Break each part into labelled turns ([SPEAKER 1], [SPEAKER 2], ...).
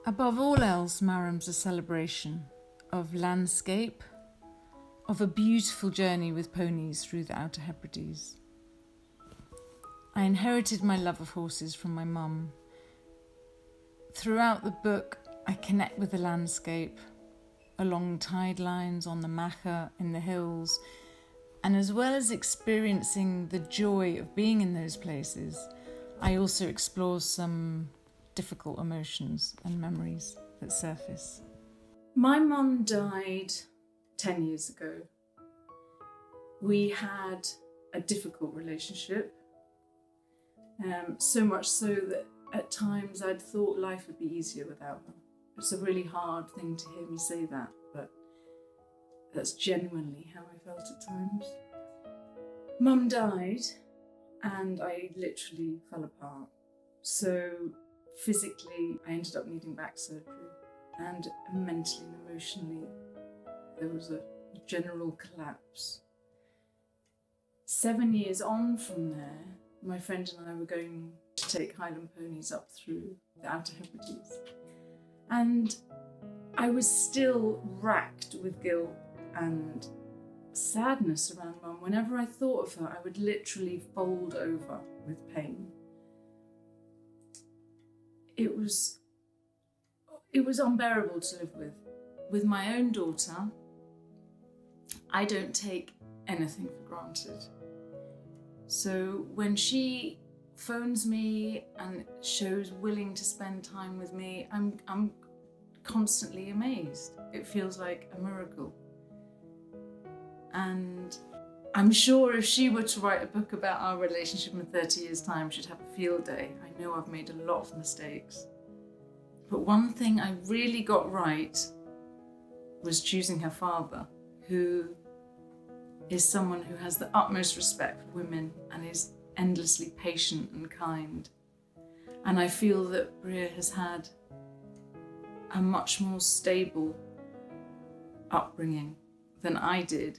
[SPEAKER 1] Above all else, Marram's a celebration of landscape, of a beautiful journey with ponies through the Outer Hebrides. I inherited my love of horses from my mum. Throughout the book, I connect with the landscape, along tide lines, on the Macha, in the hills, and as well as experiencing the joy of being in those places, I also explore some difficult emotions and memories that surface. My mum died 10 years ago. We had a difficult relationship, so much so that at times I'd thought life would be easier without her. It's a really hard thing to hear me say that, but that's genuinely how I felt at times. Mum died and I literally fell apart. So physically, I ended up needing back surgery, and mentally and emotionally, there was a general collapse. 7 years on from there, my friend and I were going to take Highland ponies up through the Outer Hebrides. And I was still racked with guilt and sadness around Mum. Whenever I thought of her, I would literally fold over with pain. It was unbearable to live with. With my own daughter, I don't take anything for granted. So when she phones me and shows willing to spend time with me, I'm constantly amazed. It feels like a miracle. And I'm sure if she were to write a book about our relationship in 30 years' time, she'd have a field day. I know I've made a lot of mistakes. But one thing I really got right was choosing her father, who is someone who has the utmost respect for women and is endlessly patient and kind. And I feel that Bria has had a much more stable upbringing than I did.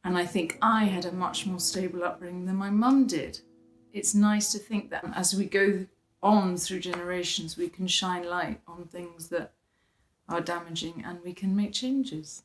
[SPEAKER 1] And I think I had a much more stable upbringing than my mum did. It's nice to think that as we go on through generations, we can shine light on things that are damaging and we can make changes.